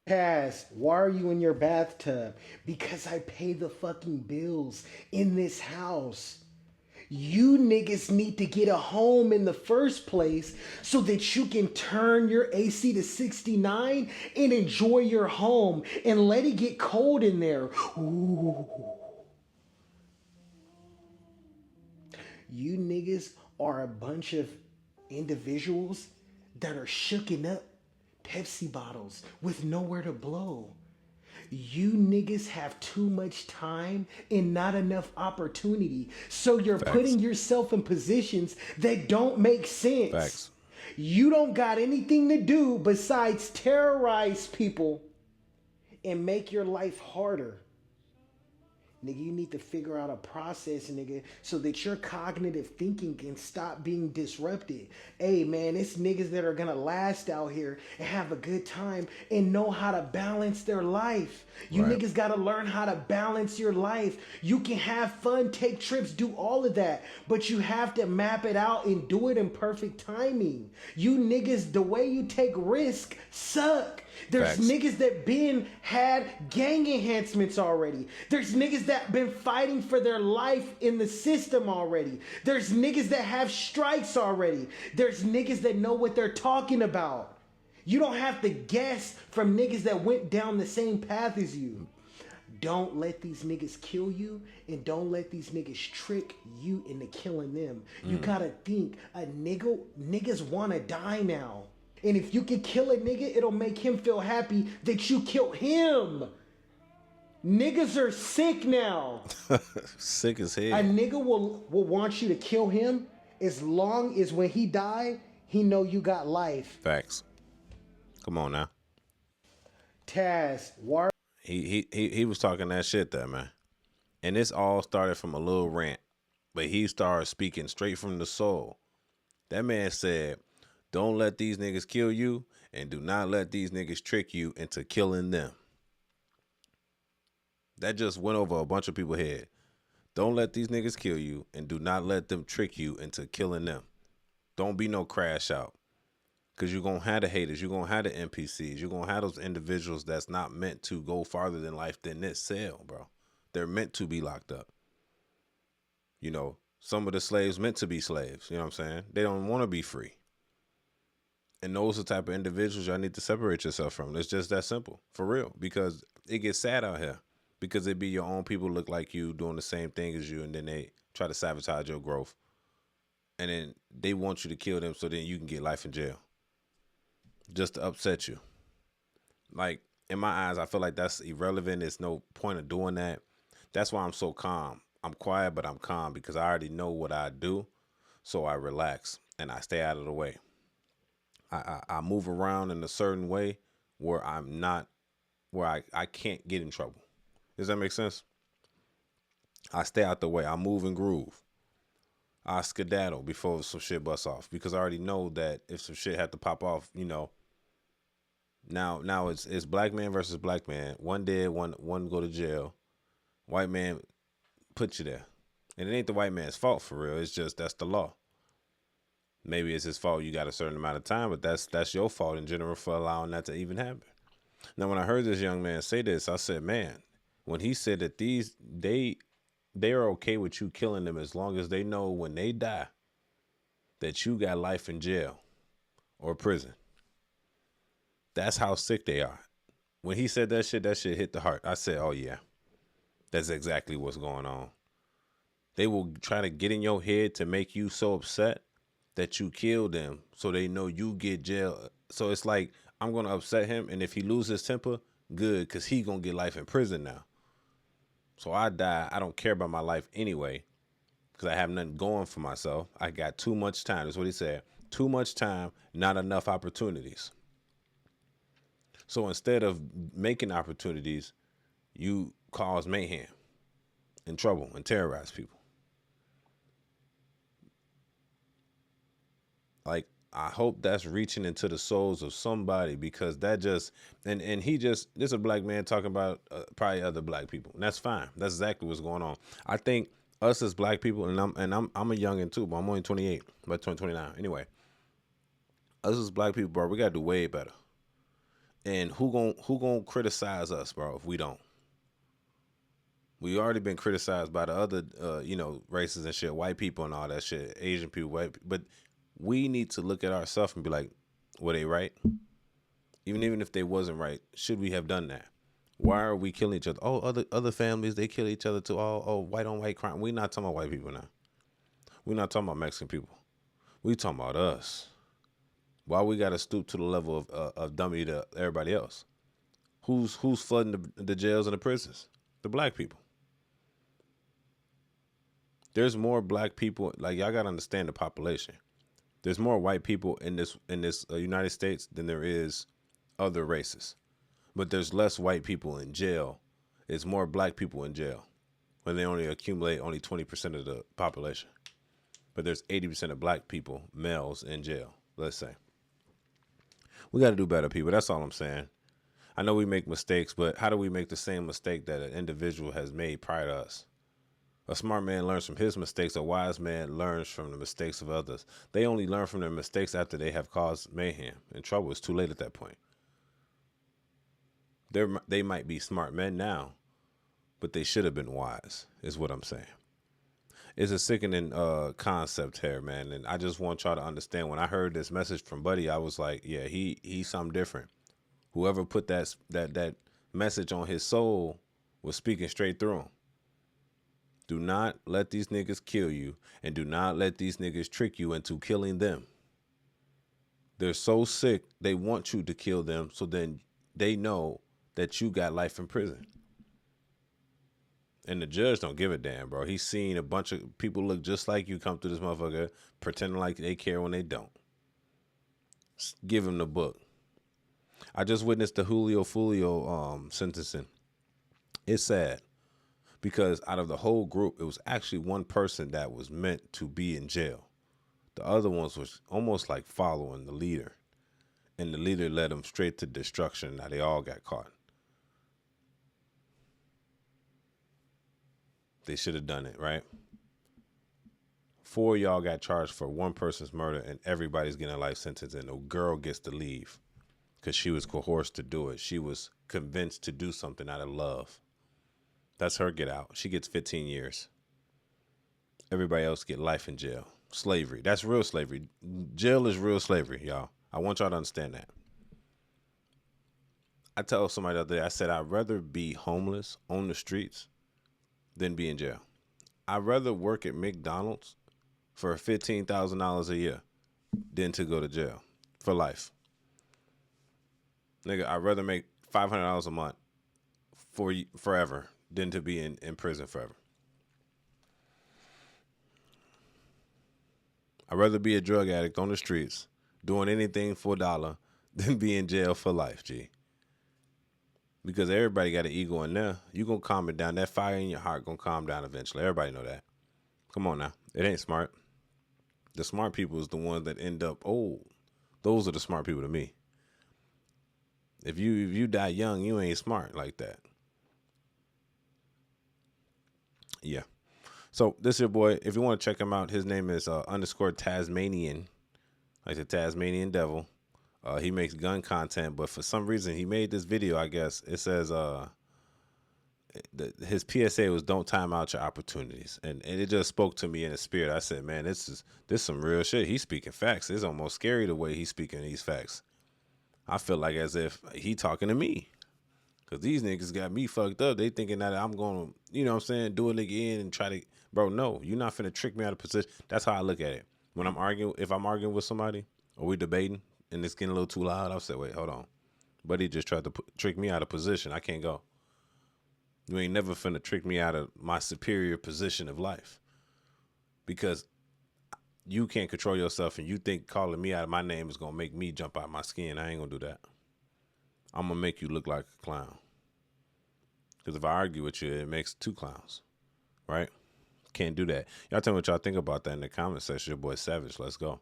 Cass, why are you in your bathtub? Because I pay the fucking bills in this house. You niggas need to get a home in the first place so that you can turn your AC to 69 and enjoy your home and let it get cold in there. Ooh. You niggas are a bunch of individuals that are shooking up Pepsi bottles with nowhere to blow. You niggas have too much time and not enough opportunity. So you're Facts. putting yourself in positions that don't make sense. Facts. You don't got anything to do besides terrorize people and make your life harder. Nigga, you need to figure out a process, nigga, so that your cognitive thinking can stop being disrupted. Hey, man, it's niggas that are gonna last out here and have a good time and know how to balance their life. You Right. niggas gotta learn how to balance your life. You can have fun, take trips, do all of that, but you have to map it out and do it in perfect timing. You niggas, the way you take risk, suck. There's Facts. niggas that been had gang enhancements already. There's niggas that been fighting for their life in the system already. There's niggas that have strikes already. There's niggas that know what they're talking about. You don't have to guess from niggas that went down the same path as you. Don't let these niggas kill you, and don't let these niggas trick you into killing them. You gotta think niggas wanna die now. And if you can kill a nigga, it'll make him feel happy that you killed him. Niggas are sick now. Sick as A hell. nigga will want you to kill him as long as when he die, he know you got life. Facts. Come on now. Taz, why? He was talking that shit there, man. And this all started from a little rant, but he started speaking straight from the soul. That man said, "Don't let these niggas kill you, and do not let these niggas trick you into killing them." That just went over a bunch of people's head. Don't let these niggas kill you, and do not let them trick you into killing them. Don't be no crash out. Because you're going to have the haters. You're going to have the NPCs. You're going to have those individuals that's not meant to go farther than life than this cell, bro. They're meant to be locked up. You know, some of the slaves meant to be slaves. You know what I'm saying? They don't want to be free. And those are the type of individuals y'all need to separate yourself from. It's just that simple. For real. Because it gets sad out here. Because it be your own people look like you doing the same thing as you, and then they try to sabotage your growth. And then they want you to kill them so then you can get life in jail. Just to upset you. Like, in my eyes, I feel like that's irrelevant. There's no point of doing that. That's why I'm so calm. I'm quiet, but I'm calm because I already know what I do. So I relax and I stay out of the way. I move around in a certain way where I'm not, where I can't get in trouble. Does that make sense? I stay out the way. I move and groove. I skedaddle before some shit busts off because I already know that if some shit had to pop off, you know, now it's black man versus black man. One dead, one go to jail. White man put you there. And it ain't the white man's fault for real. It's just that's the law. Maybe it's his fault you got a certain amount of time, but that's your fault in general for allowing that to even happen. Now when I heard this young man say this, I said, man, when he said that they are okay with you killing them as long as they know when they die that you got life in jail or prison. That's how sick they are. When he said that shit hit the heart. I said, oh yeah, that's exactly what's going on. They will try to get in your head to make you so upset that you kill them so they know you get jail. So it's like, I'm going to upset him, and if he loses temper, good, because he going to get life in prison now. So I die. I don't care about my life anyway because I have nothing going for myself. I got too much time. That's what he said. Too much time, not enough opportunities. So instead of making opportunities, you cause mayhem and trouble and terrorize people. Like, I hope that's reaching into the souls of somebody because that just, and he just, this is a black man talking about probably other black people. And that's fine. That's exactly what's going on. I think us as black people, and I'm a youngin' too, but I'm only 28, but 29. Anyway, us as black people, bro, we got to do way better. And who gonna criticize us, bro, if we don't? We already been criticized by the other, races and shit, white people and all that shit, Asian people, but we need to look at ourselves and be like, were they right? Even if they wasn't right, should we have done that? Why are we killing each other? Oh, other families, they kill each other too. Oh, white on white crime. We not talking about white people now. We not talking about Mexican people. We talking about us. Why we gotta stoop to the level of dummy to everybody else? Who's flooding the jails and the prisons? The black people. There's more black people. Like, y'all gotta understand the population. There's more white people in this United States than there is other races. But there's less white people in jail. It's more black people in jail when they only accumulate only 20% of the population. But there's 80% of black people, males, in jail, let's say. We got to do better, people. That's all I'm saying. I know we make mistakes, but how do we make the same mistake that an individual has made prior to us? A smart man learns from his mistakes. A wise man learns from the mistakes of others. They only learn from their mistakes after they have caused mayhem and trouble. It's too late at that point. They might be smart men now, but they should have been wise, is what I'm saying. It's a sickening concept here, man. And I just want y'all to understand, when I heard this message from Buddy, I was like, yeah, he's something different. Whoever put that message on his soul was speaking straight through him. Do not let these niggas kill you, and do not let these niggas trick you into killing them. They're so sick, they want you to kill them, so then they know that you got life in prison. And the judge don't give a damn, bro. He's seen a bunch of people look just like you come through this motherfucker pretending like they care when they don't. Give him the book. I just witnessed the Julio Fulio sentencing. It's sad because out of the whole group, it was actually one person that was meant to be in jail. The other ones was almost like following the leader. And the leader led them straight to destruction. Now they all got caught. They should have done it, right? 4 of y'all got charged for one person's murder, and everybody's getting a life sentence, and the girl gets to leave because she was coerced to do it. She was convinced to do something out of love. That's her get out. She gets 15 years. Everybody else get life in jail. Slavery. That's real slavery. Jail is real slavery, y'all. I want y'all to understand that. I tell somebody the other day, I said, I'd rather be homeless on the streets than be in jail. I'd rather work at McDonald's for $15,000 a year than to go to jail for life. Nigga, I'd rather make $500 a month for forever than to be in prison forever. I'd rather be a drug addict on the streets doing anything for $1 than be in jail for life, G. Because everybody got an ego in there. You gonna calm it down. That fire in your heart gonna calm down eventually. Everybody know that. Come on now. It ain't smart. The smart people is the ones that end up old. Those are the smart people to me. If you die young, you ain't smart like that. Yeah. So this is your boy. If you want to check him out, his name is _ Tasmanian, like the Tasmanian devil. He makes gun content, but for some reason he made this video. I guess it says his PSA was "Don't time out your opportunities," and it just spoke to me in the spirit. I said, "Man, this some real shit." He's speaking facts. It's almost scary the way he's speaking these facts. I feel like as if he talking to me, cause these niggas got me fucked up. They thinking that I'm gonna, you know what I'm saying, do a nigga in and try to, bro. No, you're not finna trick me out of position. That's how I look at it. When I'm arguing, if I'm arguing with somebody or we debating, and it's getting a little too loud, I'll say, wait, hold on. But he just tried to trick me out of position. I can't go. You ain't never finna trick me out of my superior position of life. Because you can't control yourself, and you think calling me out of my name is gonna make me jump out my skin. I ain't gonna do that. I'm gonna make you look like a clown. Because if I argue with you, it makes 2 clowns. Right? Can't do that. Y'all tell me what y'all think about that in the comment section. Your boy Savage. Let's go.